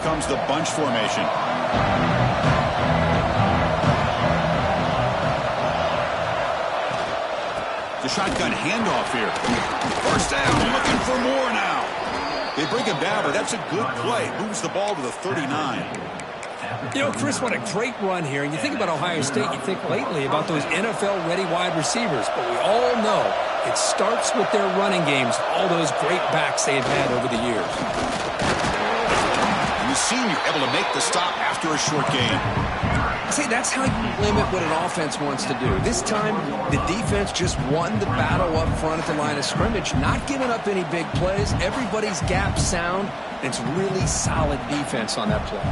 comes the bunch formation. The shotgun handoff here. First down, looking for more now. They bring him down, but that's a good play. Moves the ball to the 39. You know, Chris, what a great run here. And you think about Ohio State, you think lately about those NFL-ready wide receivers. But we all know it starts with their running games, all those great backs they've had over the years. And the senior able to make the stop after a short gain. See, that's how you limit what an offense wants to do. This time, the defense just won the battle up front at the line of scrimmage, not giving up any big plays. Everybody's gap sound, and it's really solid defense on that play.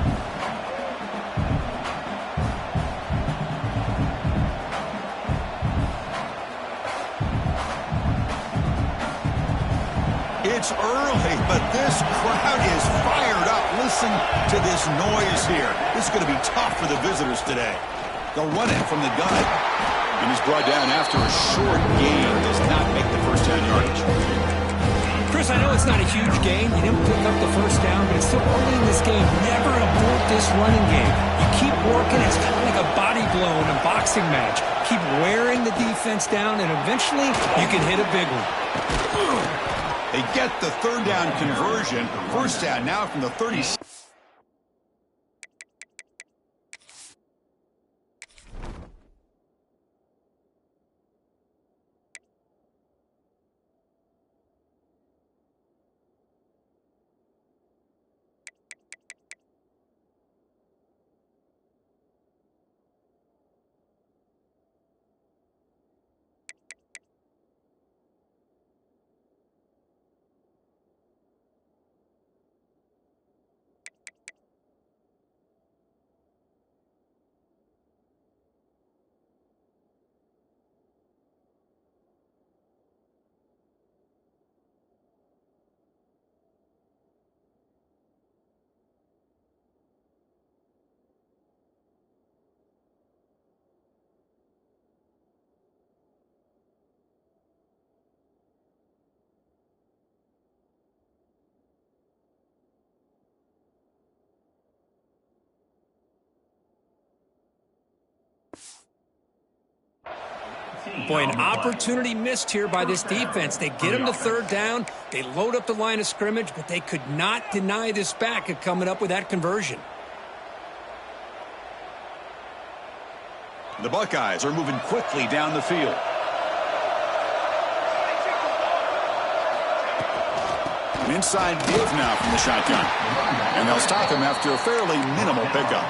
It's early, but this crowd is fired up. Listen to this noise here. This is going to be tough for the visitors today. They'll run it from the gun. And he's brought down after a short gain. Does not make the first down yardage. Chris, I know it's not a huge gain. You didn't pick up the first down, but it's still early in this game. Never abort this running game. You keep working. It's kind of like a body blow in a boxing match. Keep wearing the defense down, and eventually you can hit a big one. They get the third down conversion. First down now from the 30. Boy, an opportunity missed here by this defense. They get him to third down. They load up the line of scrimmage, but they could not deny this back of coming up with that conversion. The Buckeyes are moving quickly down the field. An inside give now from the shotgun. And they'll stop him after a fairly minimal pickup.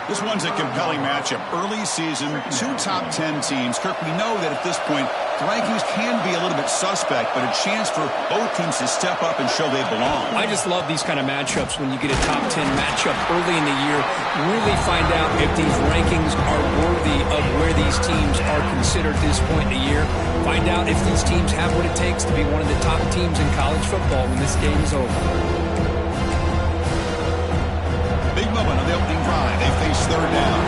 This one's a compelling matchup. Early season, two top 10 teams. Kirk, we know that at this point, the rankings can be a little bit suspect, but a chance for both teams to step up and show they belong. I just love these kind of matchups when you get a top 10 matchup early in the year. Really find out if these rankings are worthy of where these teams are considered at this point in the year. Find out if these teams have what it takes to be one of the top teams in college football when this game is over. Big moment on the opening drive. They face third down.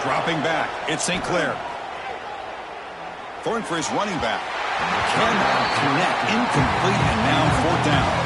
Dropping back. It's St. Clair. Throwing for his running back. Cannot connect. Incomplete, and now fourth down.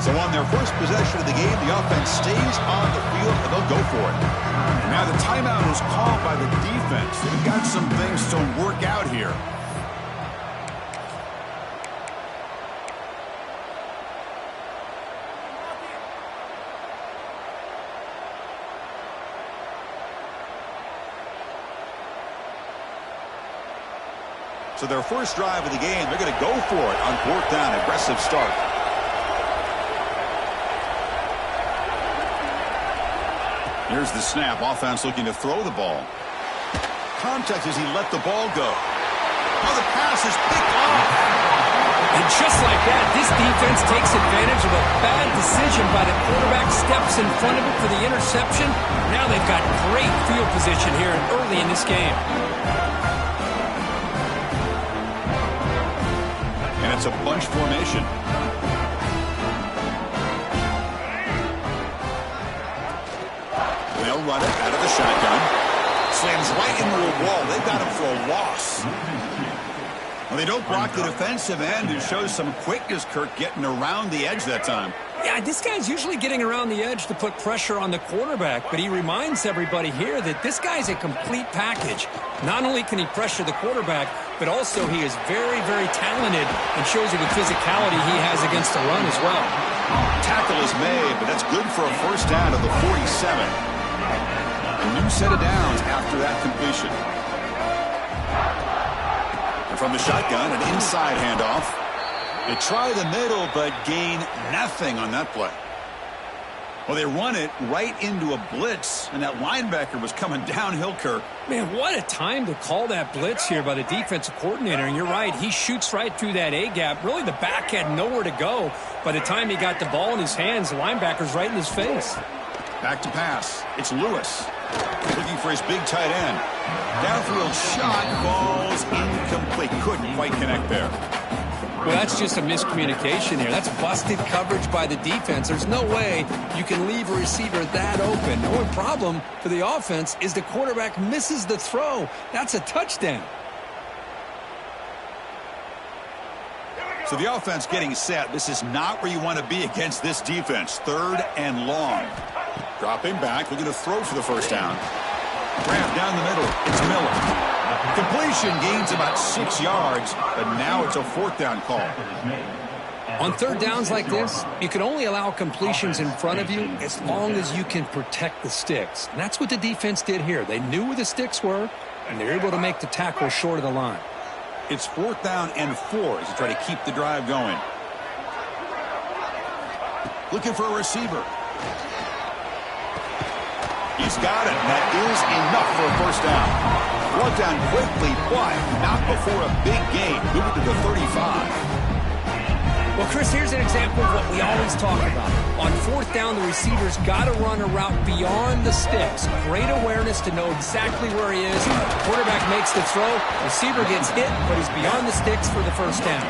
So on their first possession of the game, the offense stays on the field, and they'll go for it. And now the timeout is called by the defense. They've got some things to work out here. So their first drive of the game, they're going to go for it on fourth down. Aggressive start. Here's the snap. Offense looking to throw the ball. Contact as he let the ball go. Oh, the pass is picked off. And just like that, this defense takes advantage of a bad decision by the quarterback, steps in front of it for the interception. Now they've got great field position here early in this game. And it's a bunch formation. They'll run it out of the shotgun. Slams right into a wall. They've got him for a loss. Well, they don't block the defensive end, who shows some quickness, Kirk, getting around the edge that time. Yeah, this guy's usually getting around the edge to put pressure on the quarterback, but he reminds everybody here that this guy's a complete package. Not only can he pressure the quarterback, but also he is very, very talented and shows you the physicality he has against the run as well. Tackle is made, but that's good for a first down to the 47. A new set of downs after that completion. And from the shotgun, an inside handoff. They try the middle, but gain nothing on that play. Well, they run it right into a blitz, and that linebacker was coming downhill, Kirk. Man, what a time to call that blitz here by the defensive coordinator. And you're right, he shoots right through that A-gap. Really, the back had nowhere to go. By the time he got the ball in his hands, the linebacker's right in his face. Back to pass. It's Lewis. Looking for his big tight end. Downfield shot falls incomplete. Couldn't quite connect there. Well, that's just a miscommunication here. That's busted coverage by the defense. There's no way you can leave a receiver that open. The only problem for the offense is the quarterback misses the throw. That's a touchdown. So the offense getting set. This is not where you want to be against this defense. 3rd and long. Dropping back, looking to throw for the first down. Grab down the middle. It's Miller. Completion gains about 6 yards, but now it's a 4th down call. On 3rd downs like this, you can only allow completions in front of you as long as you can protect the sticks. And that's what the defense did here. They knew where the sticks were, and they're able to make the tackle short of the line. It's 4th down and 4 as you try to keep the drive going. Looking for a receiver. He's got it. That is enough for a first down. Brought down quickly, but not before a big gain. Moving to the 35. Well, Chris, here's an example of what we always talk about. On 4th down, the receiver's got to run a route beyond the sticks. Great awareness to know exactly where he is. Quarterback makes the throw. Receiver gets hit, but he's beyond the sticks for the first down.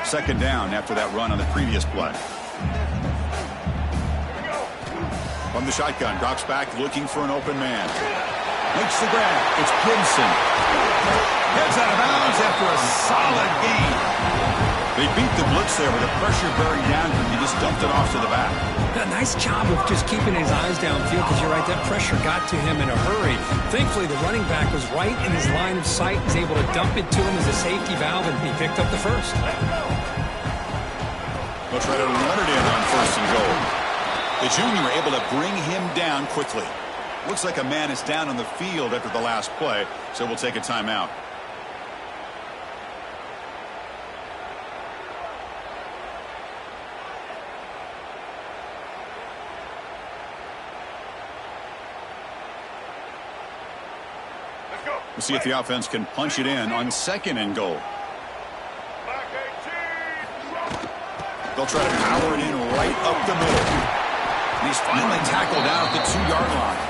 Second down after that run on the previous play. From the shotgun, drops back, looking for an open man. Makes the grab. It's Gibson. Heads out of bounds after a solid gain. They beat the blitz there with the pressure bearing down, but he just dumped it off to the back. A nice job of just keeping his eyes downfield, because you're right, that pressure got to him in a hurry. Thankfully, the running back was right in his line of sight, was able to dump it to him as a safety valve, and he picked up the first. They'll try to run it in on 1st and goal. The junior able to bring him down quickly. Looks like a man is down on the field after the last play, so we'll take a timeout. We'll see if the offense can punch it in on 2nd and goal. They'll try to power it in right up the middle. And he's finally tackled out at the 2-yard line.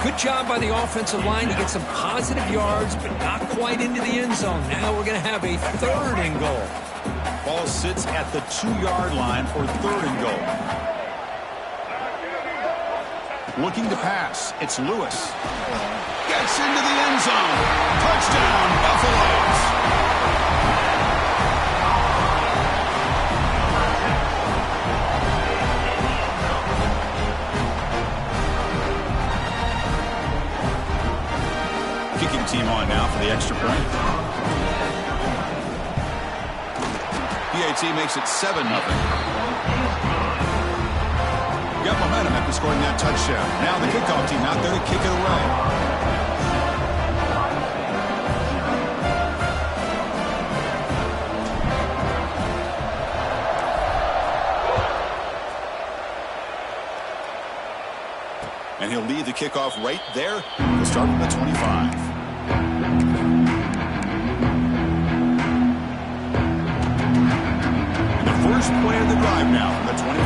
Good job by the offensive line to get some positive yards, but not quite into the end zone. Now we're going to have a 3rd and goal. Ball sits at the 2-yard line for 3rd and goal. Looking to pass. It's Lewis. Gets into the end zone. Touchdown, Buffaloes. Kicking team on now for the extra point. PAT makes it 7-0. Got momentum after scoring that touchdown. Now the kickoff team out there to kick it away. kickoff right there. We'll start from the 25. And the first play of the drive now from the 25.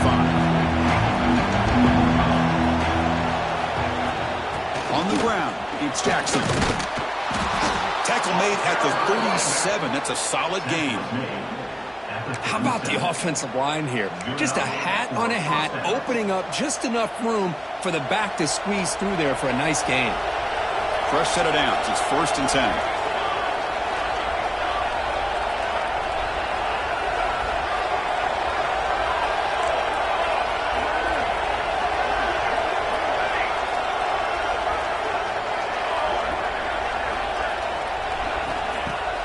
On the ground, it's Jackson. Tackle made at the 37. That's a solid gain. How about the offensive line here? Just a hat on a hat, opening up just enough room for the back to squeeze through there for a nice gain. Fresh set of downs. It's 1st and 10.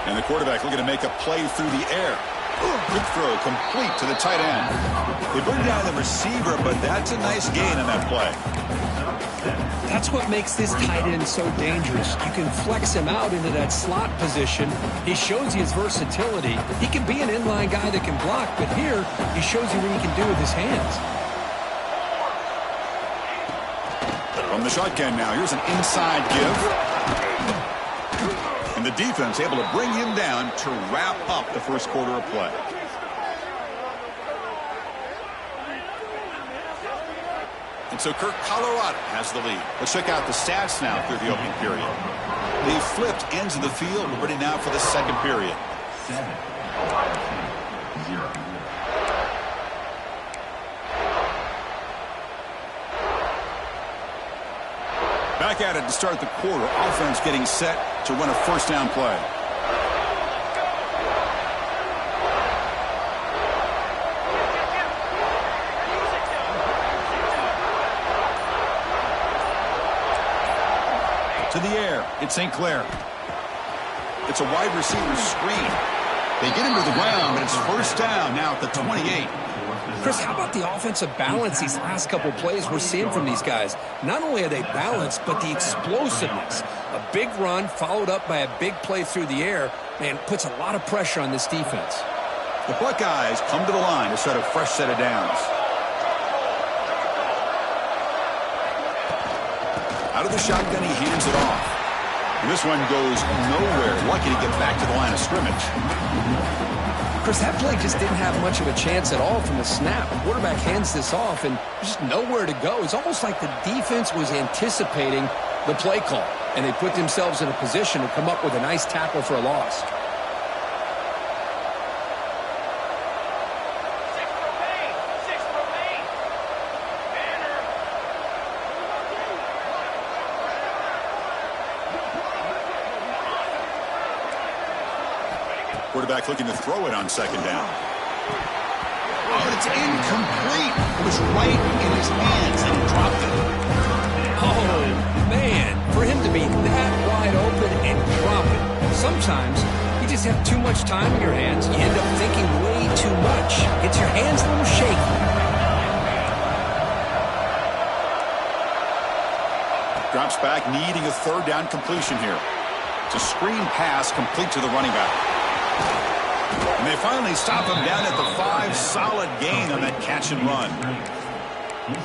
And the quarterback looking to make a play through the air. Good throw, complete to the tight end. They bring down the receiver, but that's a nice gain on that play. That's what makes this tight end so dangerous. You can flex him out into that slot position. He shows you his versatility. He can be an inline guy that can block, but here he shows you what he can do with his hands. From the shotgun now, here's an inside give. And the defense able to bring him down to wrap up the first quarter of play. And so Kirk, Colorado has the lead. Let's check out the stats now through the opening period. They flipped ends of the field. We're ready now for the second period. 7-0. Back at it to start the quarter. Offense getting set to run a first down play. To the air. It's St. Clair. It's a wide receiver screen. They get him to the ground, but it's first down now at the 28. Chris, how about the offensive balance these last couple plays we're seeing from these guys? Not only are they balanced, but the explosiveness. A big run followed up by a big play through the air, man, puts a lot of pressure on this defense. The Buckeyes come to the line to set a fresh set of downs. Out of the shotgun, he hands it off. And this one goes nowhere. Lucky to get back to the line of scrimmage. Chris, that play just didn't have much of a chance at all from the snap. The quarterback hands this off, and there's just nowhere to go. It's almost like the defense was anticipating the play call, and they put themselves in a position to come up with a nice tackle for a loss. Quarterback looking to throw it on second down. Oh, it's incomplete. It was right in his hands and he dropped it. Oh, man. For him to be that wide open and drop it. Sometimes you just have too much time in your hands. You end up thinking way too much. Gets your hands a little shaky. Drops back, needing a third down completion here. It's a screen pass complete to the running back. And they finally stop him down at the 5. Solid gain on that catch and run.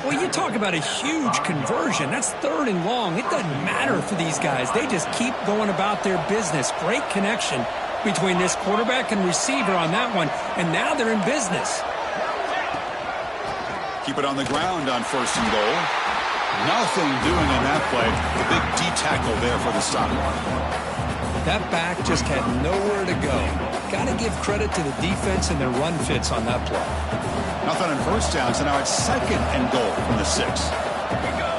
Well, you talk about a huge conversion. That's 3rd and long. It doesn't matter for these guys. They just keep going about their business. Great connection between this quarterback and receiver on that one. And now they're in business. Keep it on the ground on 1st and goal. Nothing doing on that play. The big D tackle there for the stop. That back just had nowhere to go. Got to give credit to the defense and their run fits on that play. Nothing on first down, so now it's 2nd and goal from the 6.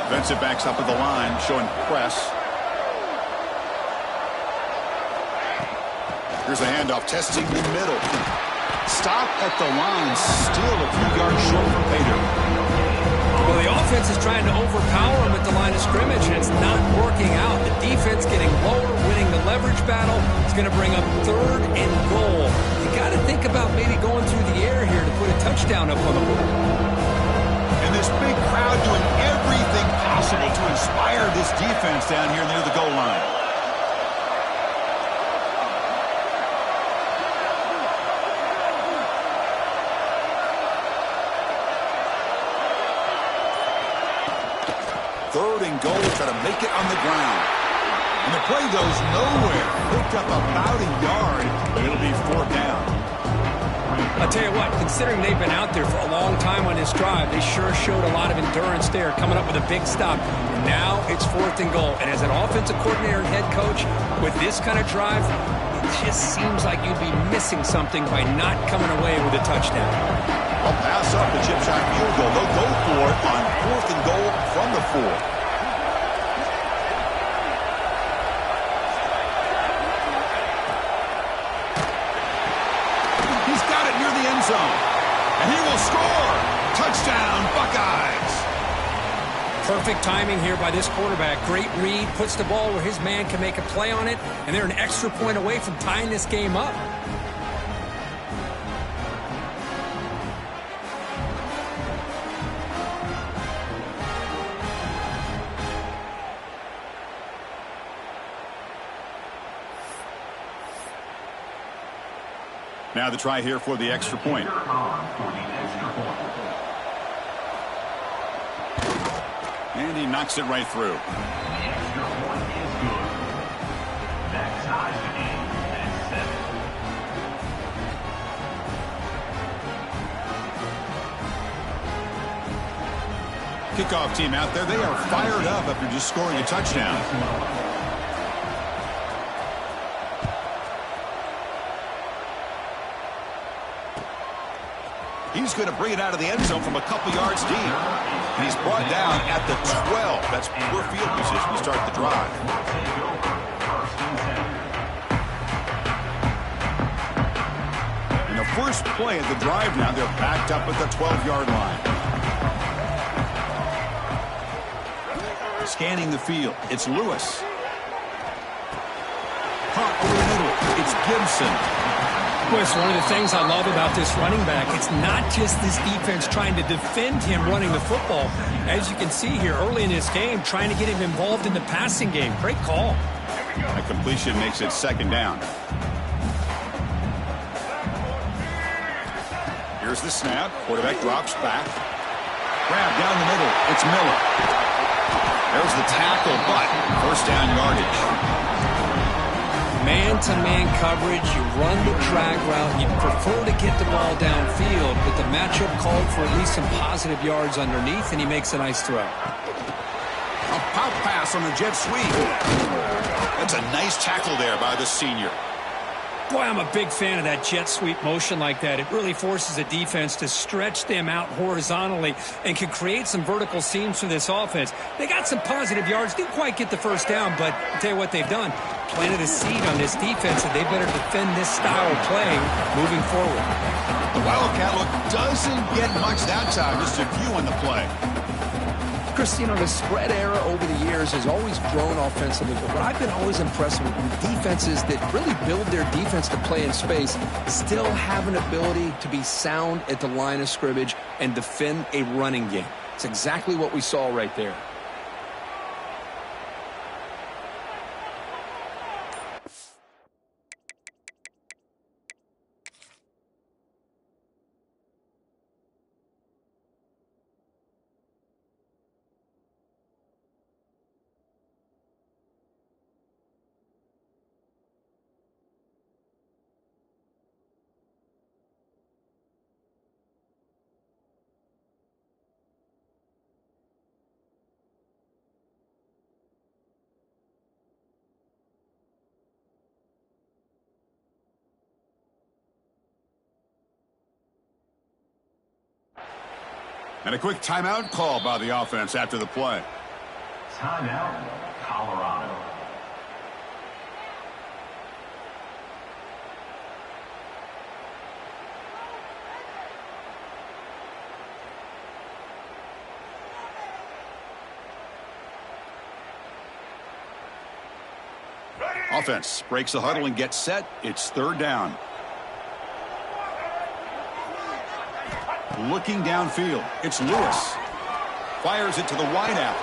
Defensive backs up at the line, showing press. Here's a handoff, testing the middle. Stop at the line, still a few yards short from Pater. Well, the offense is trying to overpower him at the line of scrimmage, and it's not working out. The defense getting lower, winning the leverage battle. It's going to bring up 3rd and goal. You got to think about maybe going through the air here to put a touchdown up on the board. And this big crowd doing everything possible to inspire this defense down here near the goal line. 3rd and goal. Try to make it on the ground. And the play goes nowhere. Picked up about a yard, but it'll be 4th down. I'll tell you what, considering they've been out there for a long time on this drive, they sure showed a lot of endurance there, coming up with a big stop. And now it's 4th and goal. And as an offensive coordinator and head coach, with this kind of drive, it just seems like you'd be missing something by not coming away with a touchdown. I'll pass up the chip shot field goal. They'll go for it on 4th and goal from the 4. Zone. And he will score. Touchdown, Buckeyes. Perfect timing here by this quarterback. Great read, puts the ball where his man can make a play on it, and they're an extra point away from tying this game up. Now the try here for the extra point. And he knocks it right through. Kickoff team out there, they are fired up after just scoring a touchdown. He's going to bring it out of the end zone from a couple yards deep. And he's brought down at the 12. That's poor field position to start the drive. In the first play of the drive now, they're backed up at the 12-yard line. Scanning the field, it's Lewis. Caught over the middle, it's Gibson. Well, it's one of the things I love about this running back. It's not just this defense trying to defend him running the football. As you can see here early in this game, trying to get him involved in the passing game. Great call. A completion makes it 2nd down. Here's the snap. Quarterback drops back. Grab down the middle. It's Miller. There's the tackle, but 1st down yardage. Man-to-man coverage, you run the drag route, you prefer to get the ball downfield, but the matchup called for at least some positive yards underneath, and he makes a nice throw. A pop pass on the jet sweep. That's a nice tackle there by the senior. Boy, I'm a big fan of that jet sweep motion like that. It really forces a defense to stretch them out horizontally and can create some vertical seams for this offense. They got some positive yards, didn't quite get the 1st down, but I'll tell you what they've done. Planted a seed on this defense, and they better defend this style of play moving forward. The Wildcat look doesn't get much that time, just a few on the play. Chris, you know, the spread era over the years has always grown offensively, but what I've been always impressed with defenses that really build their defense to play in space still have an ability to be sound at the line of scrimmage and defend a running game. It's exactly what we saw right there. And a quick timeout call by the offense after the play. Timeout, Colorado. Offense breaks the huddle and gets set. It's 3rd down. Looking downfield, it's Lewis. Fires it to the wideout.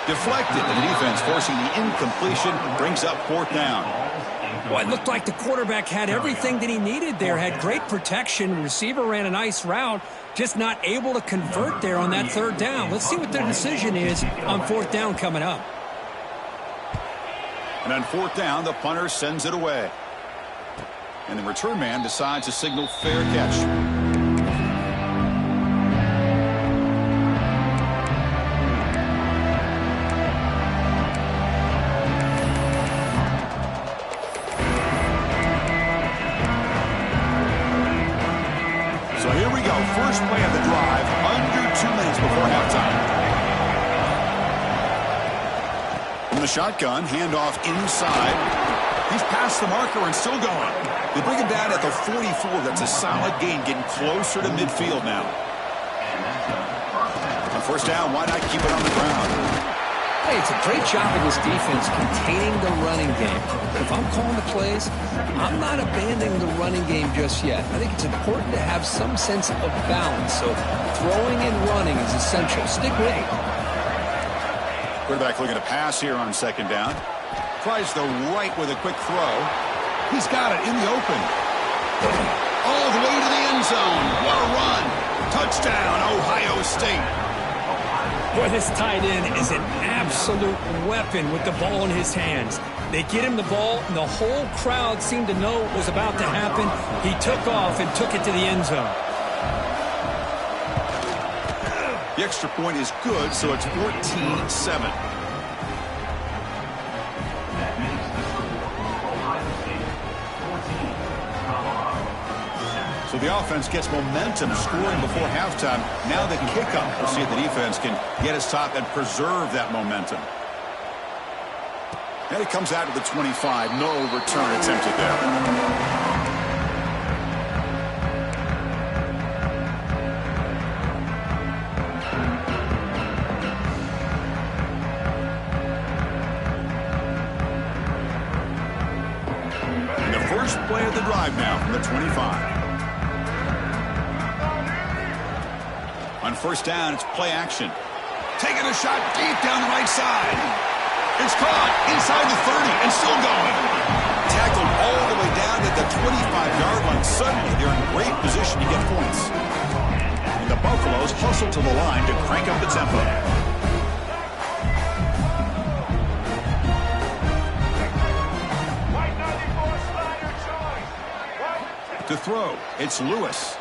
Deflected, and the defense forcing the incompletion brings up 4th down. Well, it looked like the quarterback had everything that he needed there, had great protection. Receiver ran a nice route, just not able to convert there on that third down. Let's see what their decision is on fourth down coming up. And on fourth down, the punter sends it away. And the return man decides to signal fair catch. So here we go. First play of the drive, under 2 minutes before halftime. From the shotgun, handoff inside. He's past the marker and still going. They bring him down at the 44. That's a solid gain, getting closer to midfield now. On first down, why not keep it on the ground? Hey, it's a great job of this defense containing the running game. If I'm calling the plays, I'm not abandoning the running game just yet. I think it's important to have some sense of balance. So throwing and running is essential. Stick with it. Quarterback looking to pass here on second down. Tries the right with a quick throw. He's got it in the open. All the way to the end zone. What a run. Touchdown, Ohio State. Boy, this tight end is an absolute weapon with the ball in his hands. They get him the ball, and the whole crowd seemed to know what was about to happen. He took off and took it to the end zone. The extra point is good, so it's 14-7. So the offense gets momentum scoring before halftime. Now the kickoff. We'll see if the defense can get his top and preserve that momentum. And it comes out to the 25. No return attempted there. And the first play of the drive now from the 25. On first down, it's play action. Taking a shot deep down the right side. It's caught inside the 30 and still going. Tackled all the way down to the 25-yard line. Suddenly, they're in great position to get points. And the Buffaloes hustle to the line to crank up the tempo. To throw, it's Lewis.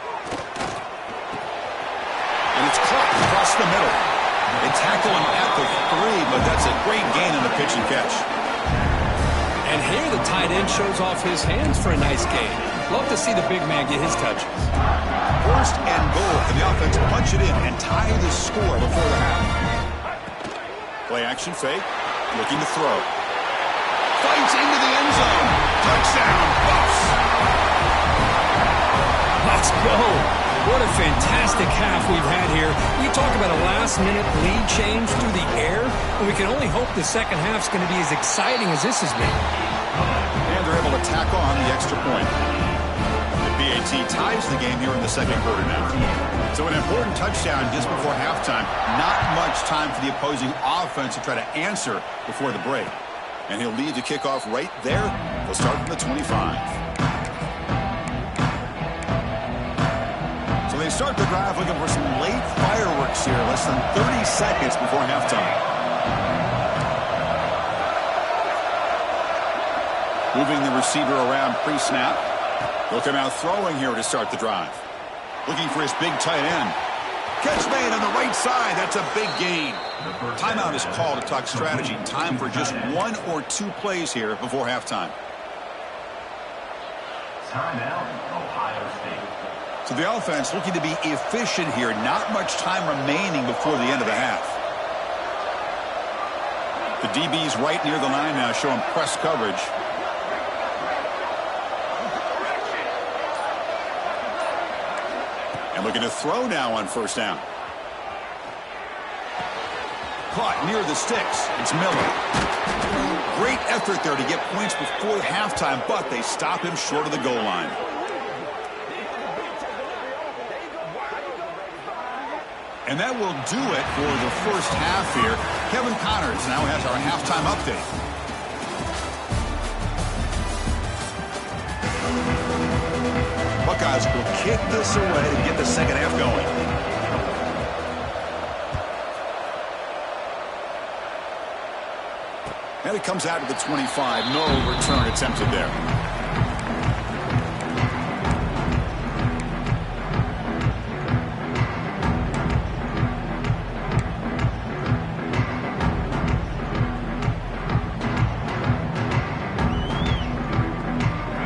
And it's caught across the middle. They tackle him at the 3, but that's a great gain on the pitch and catch. And here the tight end shows off his hands for a nice gain. Love to see the big man get his touches. First and goal, and the offense punch it in and tie the score before the half. Play action fake, looking to throw. Fights into the end zone. Touchdown, Buffs. Let's go. What a fantastic half we've had here. We talk about a last-minute lead change through the air, and we can only hope the second half's going to be as exciting as this has been. And they're able to tack on the extra point. The BAT ties the game here in the second quarter now. So an important touchdown just before halftime. Not much time for the opposing offense to try to answer before the break. And he'll lead the kickoff right there. They'll start from the 25. So they start the drive looking for some late fireworks here, less than 30 seconds before halftime. Moving the receiver around pre-snap. He'll come out throwing here to start the drive. Looking for his big tight end. Catch made on the right side. That's a big gain. Timeout is called to talk strategy. Time for just 1 or 2 plays here before halftime. Timeout, Ohio State. So the offense looking to be efficient here. Not much time remaining before the end of the half. The DB's right near the line now, showing press coverage. And looking to throw now on first down. Caught near the sticks. It's Miller. Great effort there to get points before halftime, but they stop him short of the goal line. And that will do it for the first half here. Kevin Connors now has our halftime update. Nebraska will kick this away to get the second half going. And it comes out to the 25. No return attempted there.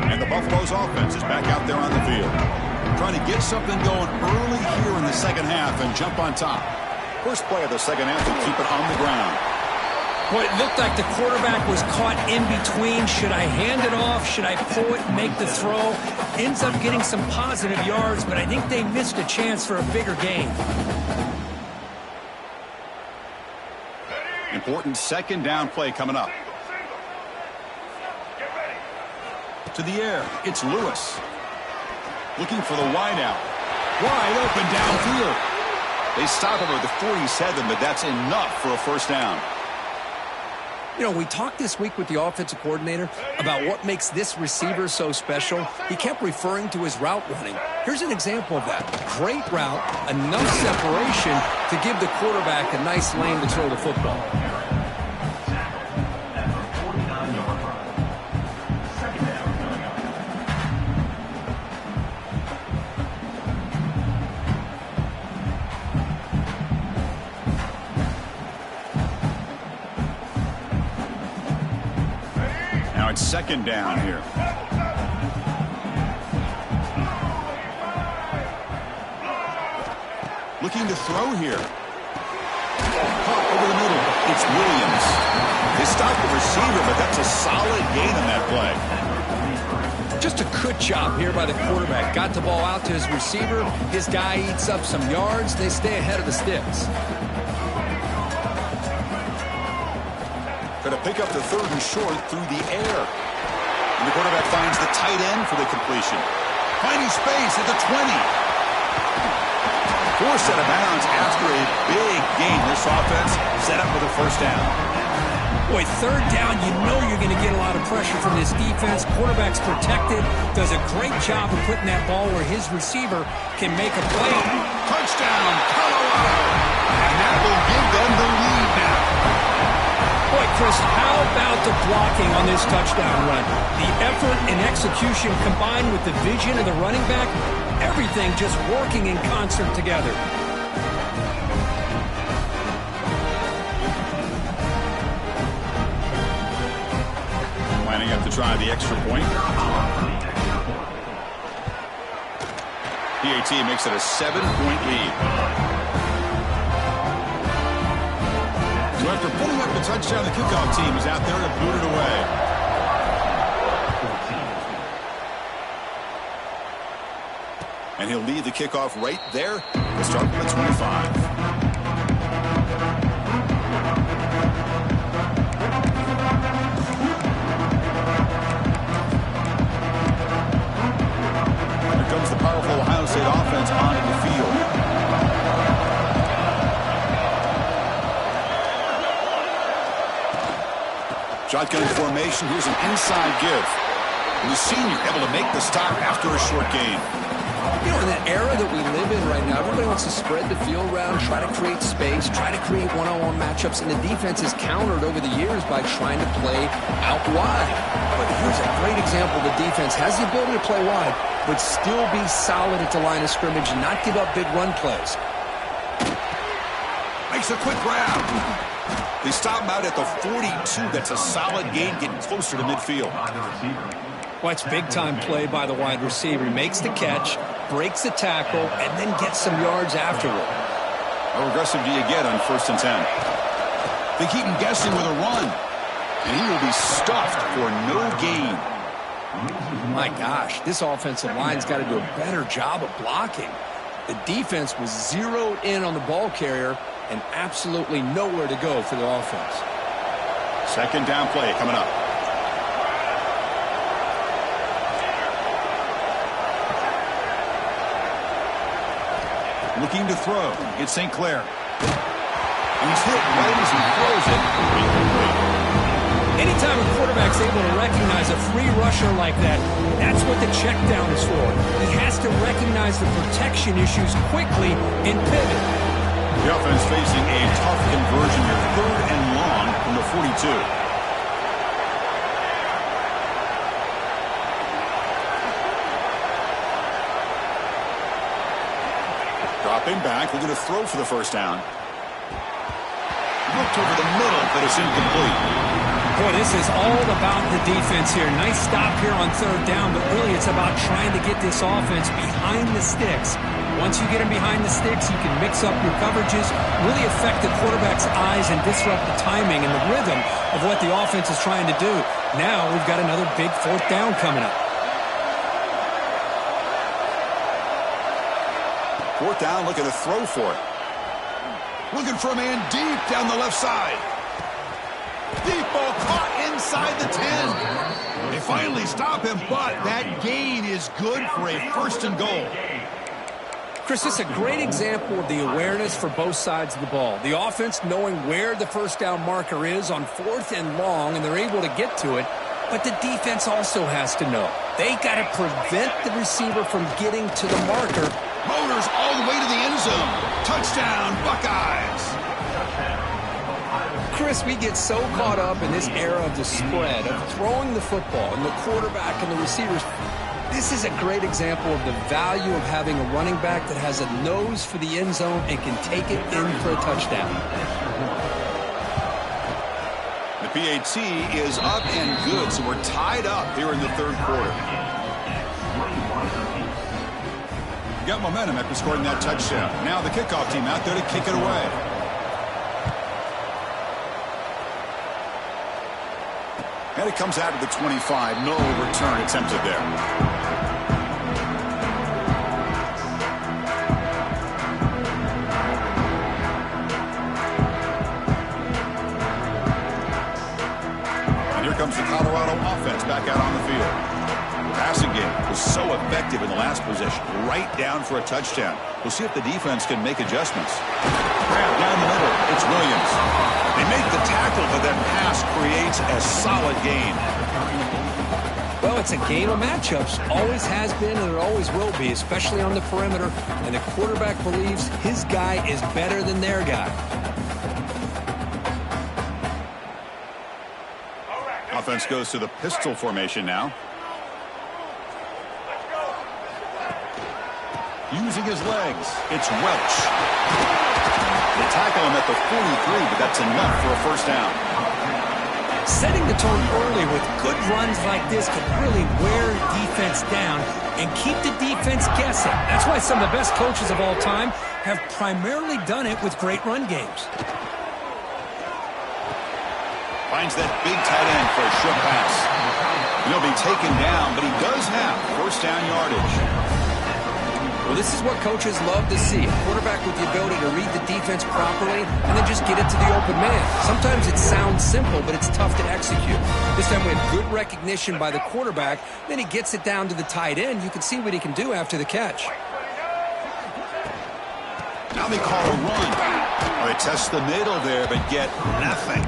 And the Buffalo's offense is back out there on the field, trying to get something going early here in the second half and jump on top. First play of the second half to keep it on the ground. Well, it looked like the quarterback was caught in between. Should I hand it off? Should I pull it and make the throw? Ends up getting some positive yards, but I think they missed a chance for a bigger gain. Important second down play coming up. To the air, it's Lewis. Looking for the wideout. Wide open downfield. They stop him at the 47, but that's enough for a first down. You know, we talked this week with the offensive coordinator about what makes this receiver so special. He kept referring to his route running. Here's an example of that. Great route, enough separation to give the quarterback a nice lane to throw the football. It's second down here. Looking to throw here. Caught over the middle. It's Williams. They stopped the receiver, but that's a solid gain on that play. Just a good job here by the quarterback. Got the ball out to his receiver. His guy eats up some yards. They stay ahead of the sticks. Going to pick up the third and short through the air. And the quarterback finds the tight end for the completion. Finding space at the 20. Forced out of bounds after a big gain. This offense set up for the first down. Boy, third down, you know you're going to get a lot of pressure from this defense. Quarterback's protected. Does a great job of putting that ball where his receiver can make a play. Touchdown, Colorado. And that will give them the lead now. Boy, Chris, how about the blocking on this touchdown run? The effort and execution combined with the vision of the running back, everything just working in concert together. Lining up to try the extra point. PAT makes it a 7-point lead. So after putting up the touchdown, the kickoff team is out there to boot it away. And he'll lead the kickoff right there. We'll start with the 25. Here comes the powerful Ohio State offense onto the field. Shotgun formation. Here's an inside give. And the senior able to make the stop after a short gain. You know, in the era that we live in right now, everybody wants to spread the field around, try to create space, try to create one-on-one matchups, and the defense is countered over the years by trying to play out wide. But here's a great example. The defense has the ability to play wide, but still be solid at the line of scrimmage and not give up big run plays. Makes a quick grab. They stop him out at the 42. That's a solid gain, getting closer to midfield. Well, it's big-time play by the wide receiver. He makes the catch, breaks the tackle, and then gets some yards afterward. How aggressive do you get on 1st and 10? They keep him guessing with a run. And he will be stuffed for no gain. My gosh, this offensive line's got to do a better job of blocking. The defense was zeroed in on the ball carrier and absolutely nowhere to go for the offense. Second down play coming up. Looking to throw. It's St. Clair. And he's hit right as he throws it. Incomplete. Anytime a quarterback's able to recognize a free rusher like that, that's what the check down is for. He has to recognize the protection issues quickly and pivot. The offense facing a tough conversion here, 3rd and long from the 42. Dropping back, we're going to throw for the first down. Looked over the middle, but it's incomplete. Boy, this is all about the defense here. Nice stop here on 3rd down, but really it's about trying to get this offense behind the sticks. Once you get them behind the sticks, you can mix up your coverages, really affect the quarterback's eyes and disrupt the timing and the rhythm of what the offense is trying to do. Now we've got another big 4th down coming up. 4th down, looking to throw for it. Looking for a man deep down the left side. Deep ball caught inside the 10. They finally stop him, but that gain is good for a 1st and goal. Chris, this is a great example of the awareness for both sides of the ball. The offense knowing where the 1st down marker is on 4th and long, and they're able to get to it. But the defense also has to know. They got to prevent the receiver from getting to the marker. Motors all the way to the end zone. Touchdown, Buckeyes. Chris, we get so caught up in this era of the spread, of throwing the football, and the quarterback and the receivers. This is a great example of the value of having a running back that has a nose for the end zone and can take it in for a touchdown. The PAT is up and good, so we're tied up here in the 3rd quarter. Got momentum after scoring that touchdown. Now the kickoff team out there to kick it away. And it comes out of the 25. No return attempted there. Comes the Colorado offense back out on the field. The passing game was so effective in the last possession, right down for a touchdown. We'll see if the defense can make adjustments. Grab down the middle. It's Williams. They make the tackle, but that pass creates a solid gain. Well, it's a game of matchups. Always has been and it always will be, especially on the perimeter. And the quarterback believes his guy is better than their guy. Offense goes to the pistol formation now. Using his legs, it's Welch. They tackle him at the 43, but that's enough for a 1st down. Setting the tone early with good runs like this can really wear defense down and keep the defense guessing. That's why some of the best coaches of all time have primarily done it with great run games. Finds that big tight end for a short pass. He'll be taken down, but he does have 1st down yardage. Well, this is what coaches love to see. A quarterback with the ability to read the defense properly and then just get it to the open man. Sometimes it sounds simple, but it's tough to execute. This time we have good recognition by the quarterback. Then he gets it down to the tight end. You can see what he can do after the catch. Now they call a run. Well, they test the middle there, but get nothing.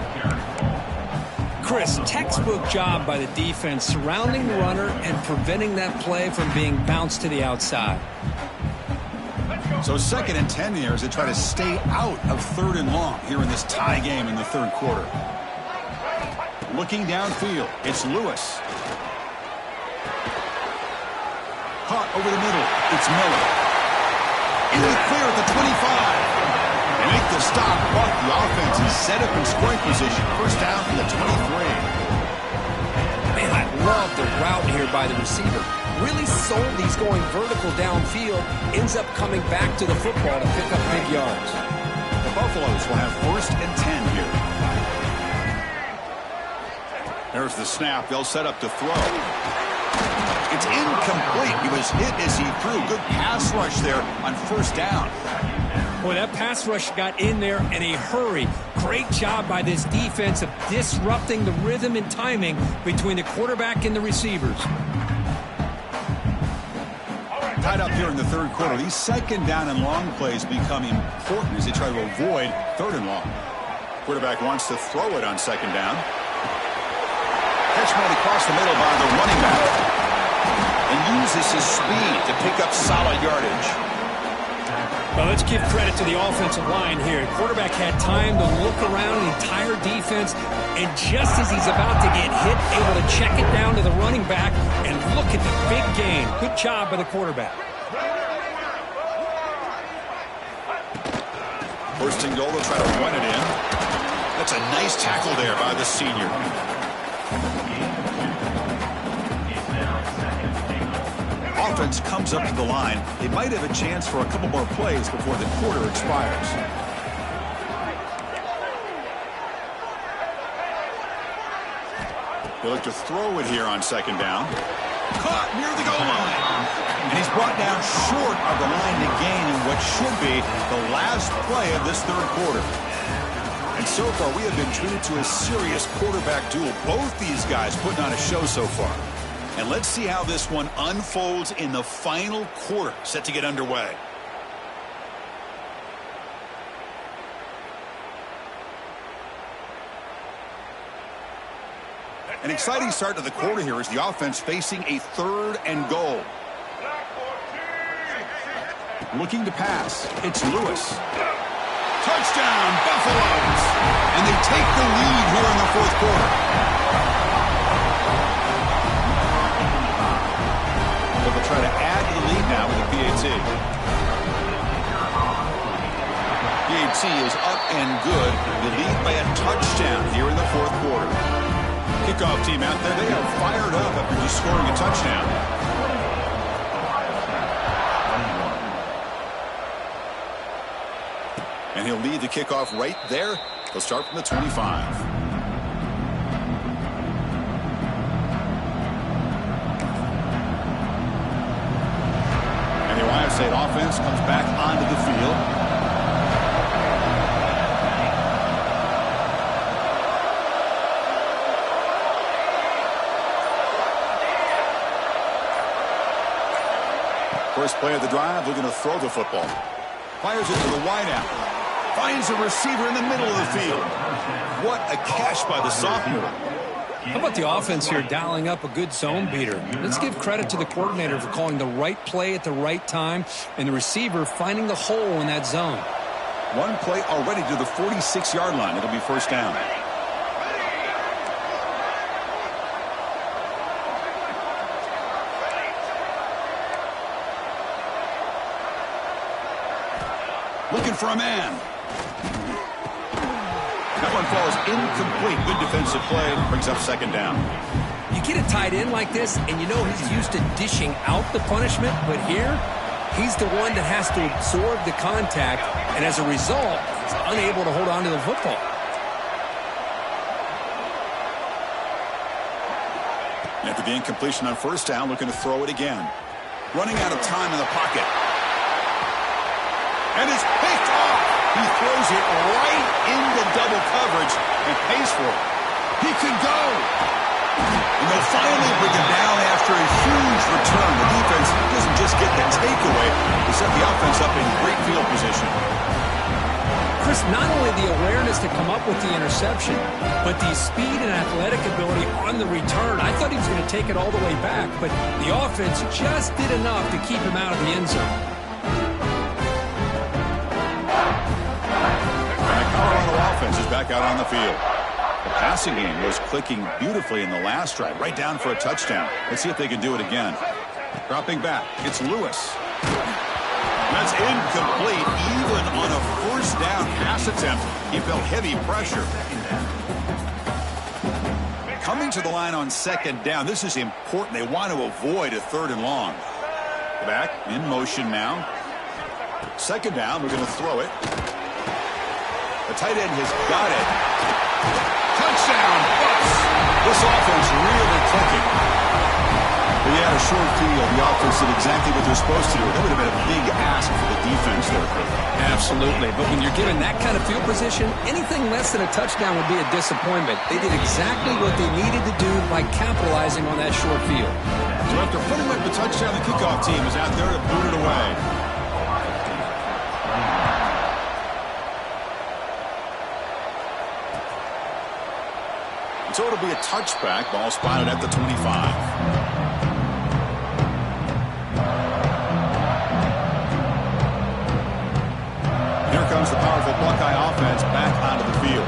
Chris, textbook job by the defense surrounding the runner and preventing that play from being bounced to the outside. So 2nd and 10 here as they try to stay out of 3rd and long here in this tie game in the 3rd quarter. Looking downfield, it's Lewis. Caught over the middle, it's Miller. In the clear at the 25. They make the stop, but the offense is set up in scoring position. 1st down from the 23. Man, I love the route here by the receiver. Really sold he's going vertical downfield. Ends up coming back to the football to pick up big yards. The Buffaloes will have 1st and 10 here. There's the snap. They'll set up to throw. It's incomplete. He was hit as he threw. Good pass rush there on 1st down. Boy, that pass rush got in there in a hurry. Great job by this defense of disrupting the rhythm and timing between the quarterback and the receivers. Tied up here in the 3rd quarter. These 2nd down and long plays become important as they try to avoid 3rd and long. Quarterback wants to throw it on 2nd down. Catch made across the middle by the running back. And uses his speed to pick up solid yardage. Well, let's give credit to the offensive line here. The quarterback had time to look around the entire defense, and just as he's about to get hit, able to check it down to the running back, and look at the big gain. Good job by the quarterback. First and goal, they'll try to run it in. That's a nice tackle there by the senior. Offense comes up to the line. They might have a chance for a couple more plays before the quarter expires. They look to throw it here on second down. Caught near the goal line. And he's brought down short of the line to gain in what should be the last play of this third quarter. And so far, we have been treated to a serious quarterback duel. Both these guys putting on a show so far. And let's see how this one unfolds in the final quarter, set to get underway. An exciting start to the quarter here as the offense facing a third and goal. Looking to pass. It's Lewis. Touchdown, Buffaloes! And they take the lead here in the fourth quarter. They'll try to add to the lead now with the PAT. PAT is up and good. They lead by a touchdown here in the fourth quarter. Kickoff team out there, they are fired up after just scoring a touchdown. And he'll lead the kickoff right there. They'll start from the 25. Ohio State offense comes back onto the field. First play of the drive, looking to throw the football. Fires it to the wideout. Finds a receiver in the middle of the field. What a catch by the sophomore. How about the offense here dialing up a good zone beater? Let's give credit to the coordinator for calling the right play at the right time and the receiver finding the hole in that zone. One play already to the 46-yard line. It'll be first down. Looking for a man. That one falls incomplete. Good defensive play. Brings up second down. You get a tight end like this, and you know he's used to dishing out the punishment, but here, he's the one that has to absorb the contact, and as a result, he's unable to hold on to the football. After the incompletion on first down, looking to throw it again. Running out of time in the pocket. And it's picked off. He throws it right into double coverage and pays for it. He could go. And they'll finally bring him down after a huge return. The defense doesn't just get the takeaway. They set the offense up in great field position. Chris, not only the awareness to come up with the interception, but the speed and athletic ability on the return. I thought he was going to take it all the way back, but the offense just did enough to keep him out of the end zone. Colorado offense is back out on the field. The passing game was clicking beautifully in the last drive, right down for a touchdown. Let's see if they can do it again. Dropping back, it's Lewis. That's incomplete. Even on a first down pass attempt, he felt heavy pressure. Coming to the line on second down, this is important. They want to avoid a third and long. Back in motion now. Second down, we're going to throw it. The tight end has got it. Touchdown, Bucks. This offense really clicking. But yeah, a short field. The offense did exactly what they're supposed to do. That would have been a big ask for the defense there. Absolutely. But when you're given that kind of field position, anything less than a touchdown would be a disappointment. They did exactly what they needed to do by capitalizing on that short field. So after putting up the touchdown, the kickoff team is out there to boot it away. So it'll be a touchback. Ball spotted at the 25. Here comes the powerful Buckeye offense back onto the field.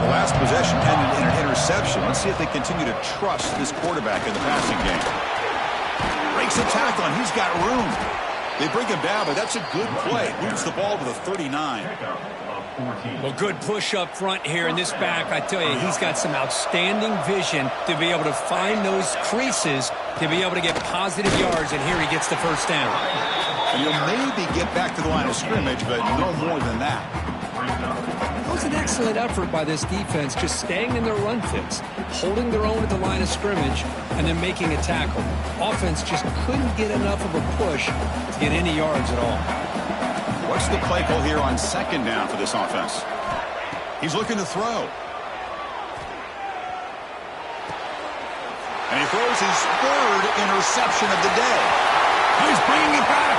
The last possession ended in an interception. Let's see if they continue to trust this quarterback in the passing game. Breaks a tackle, and he's got room. They bring him down, but that's a good play. Moves the ball to the 39. Well, good push up front here in this back. I tell you, he's got some outstanding vision to be able to find those creases to be able to get positive yards, and here he gets the first down. And you'll maybe get back to the line of scrimmage, but no more than that. It was an excellent effort by this defense, just staying in their run fits, holding their own at the line of scrimmage, and then making a tackle. Offense just couldn't get enough of a push to get any yards at all. What's the play call here on second down for this offense? He's looking to throw. And he throws his third interception of the day. He's bringing it back.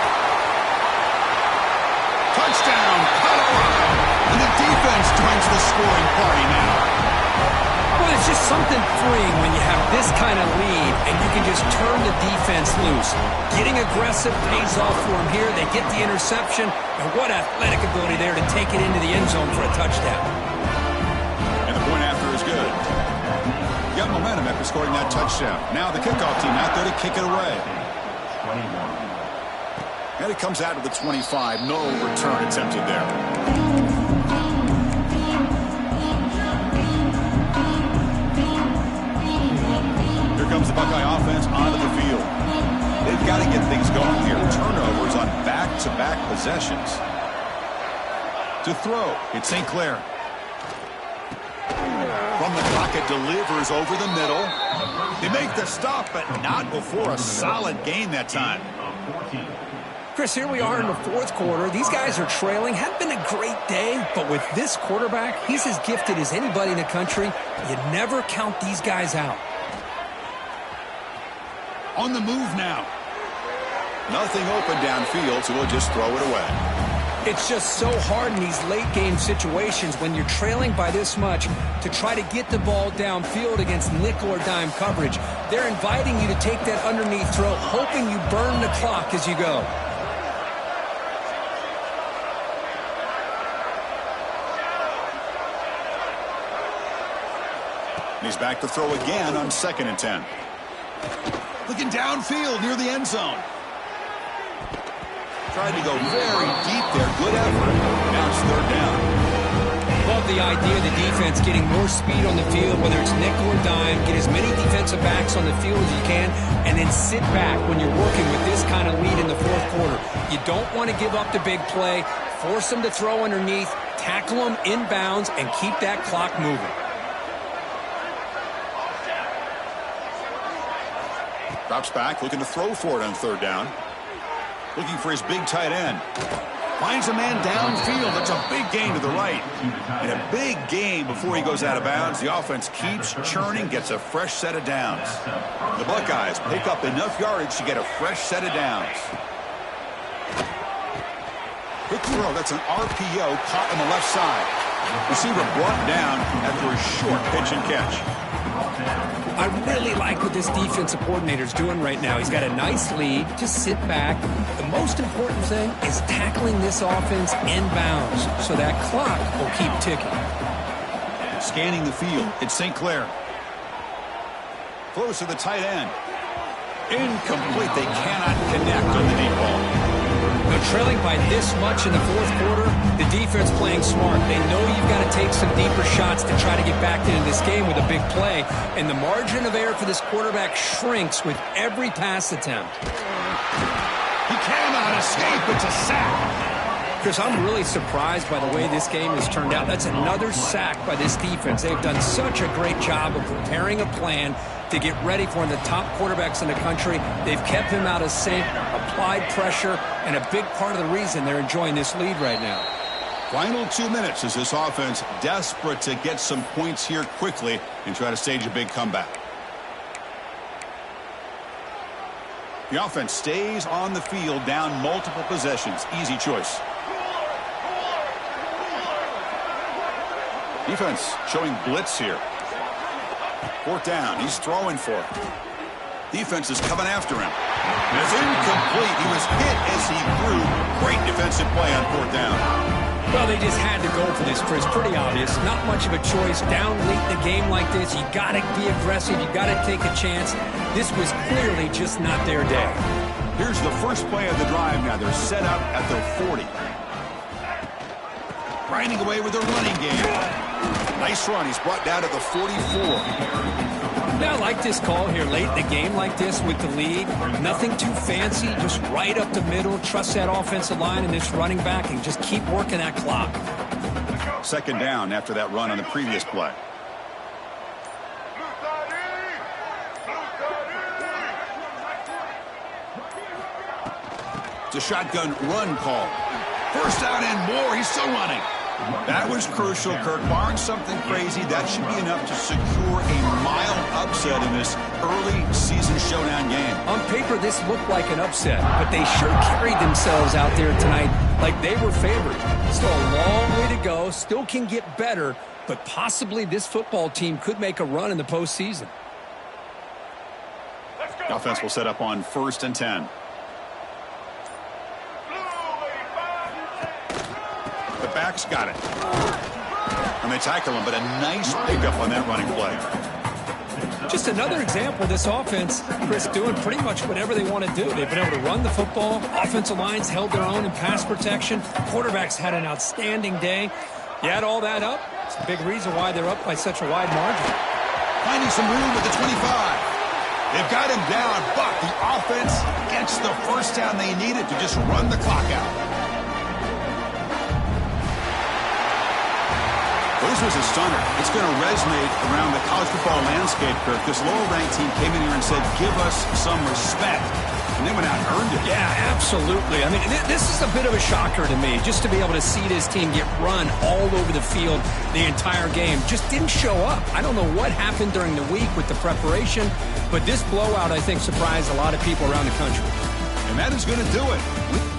Touchdown, Colorado. And the defense joins the scoring party now. Well, it's just something freeing when you have this kind of lead and you can just turn the defense loose. Getting aggressive pays off for them here. They get the interception, and what athletic ability there to take it into the end zone for a touchdown. And the point after is good. Got momentum after scoring that touchdown. Now the kickoff team out there to kick it away. And it comes out to the 25. No return attempted there. Comes the Buckeye offense onto the field. They've got to get things going here. Turnovers on back-to-back possessions. To throw, it's St. Clair. From the pocket, delivers over the middle. They make the stop, but not before a solid gain that time. Chris, here we are in the fourth quarter. These guys are trailing. Had been a great day, but with this quarterback, he's as gifted as anybody in the country. You never count these guys out. On the move now. Nothing open downfield, so we'll just throw it away. It's just so hard in these late game situations when you're trailing by this much to try to get the ball downfield against nickel or dime coverage. They're inviting you to take that underneath throw, hoping you burn the clock as you go. And he's back to throw again on 2nd and 10. Looking downfield near the end zone. Tried to go very deep there. Good effort. Now it's 3rd down. Love the idea of the defense getting more speed on the field, whether it's nickel or dime. Get as many defensive backs on the field as you can, and then sit back when you're working with this kind of lead in the fourth quarter. You don't want to give up the big play. Force them to throw underneath, tackle them inbounds, and keep that clock moving. Drops back, looking to throw for it on 3rd down. Looking for his big tight end. Finds a man downfield. That's a big gain to the right. And a big gain before he goes out of bounds. The offense keeps churning, gets a fresh set of downs. The Buckeyes pick up enough yardage to get a fresh set of downs. Quick throw. That's an RPO caught on the left side. Receiver brought down after a short pitch and catch. I really like what this defensive coordinator is doing right now. He's got a nice lead. Just sit back. The most important thing is tackling this offense inbounds so that clock will keep ticking. Scanning the field. It's St. Clair. Close to the tight end. Incomplete. They cannot connect on the deep ball. But trailing by this much in the fourth quarter, the defense playing smart. They know you've got to take some deeper shots to try to get back into this game with a big play. And the margin of error for this quarterback shrinks with every pass attempt. He cannot escape. It's a sack. Chris, I'm really surprised by the way this game has turned out. That's another sack by this defense. They've done such a great job of preparing a plan to get ready for one of the top quarterbacks in the country. They've kept him out of sync, applied pressure, and a big part of the reason they're enjoying this lead right now. Final 2 minutes as this offense desperate to get some points here quickly and try to stage a big comeback. The offense stays on the field down multiple possessions. Easy choice. Defense showing blitz here. Fourth down. He's throwing for it. Defense is coming after him. It's incomplete. He was hit as he threw. Great defensive play on fourth down. Well, they just had to go for this, Chris. Pretty obvious. Not much of a choice. Down late in the game like this, you got to be aggressive. You got to take a chance. This was clearly just not their day. Here's the first play of the drive now. They're set up at their 40. Grinding away with a running game. Nice run. He's brought down to the 44. Yeah, I like this call here late in the game like this with the lead. Nothing too fancy, just right up the middle. Trust that offensive line and this running back and just keep working that clock. Second down after that run on the previous play. It's a shotgun run call. First down and more. He's still running. That was crucial, Kirk. Barring something crazy, that should be enough to secure a mild upset in this early season showdown game. On paper, this looked like an upset, but they sure carried themselves out there tonight like they were favored. Still a long way to go, still can get better, but possibly this football team could make a run in the postseason. Offense will set up on 1st and 10. The backs got it. And they tackle him, but a nice pickup on that running play. Just another example of this offense, Chris, doing pretty much whatever they want to do. They've been able to run the football. Offensive lines held their own in pass protection. Quarterbacks had an outstanding day. You add all that up, it's a big reason why they're up by such a wide margin. Finding some room at the 25. They've got him down, but the offense gets the first down they needed to just run the clock out. Well, this was a stunner. It's going to resonate around the college football landscape, Kirk. This lower-ranked team came in here and said, give us some respect. And they went out and earned it. Yeah, absolutely. I mean, this is a bit of a shocker to me, just to be able to see this team get run all over the field the entire game. Just didn't show up. I don't know what happened during the week with the preparation, but this blowout, I think, surprised a lot of people around the country. And that is going to do it.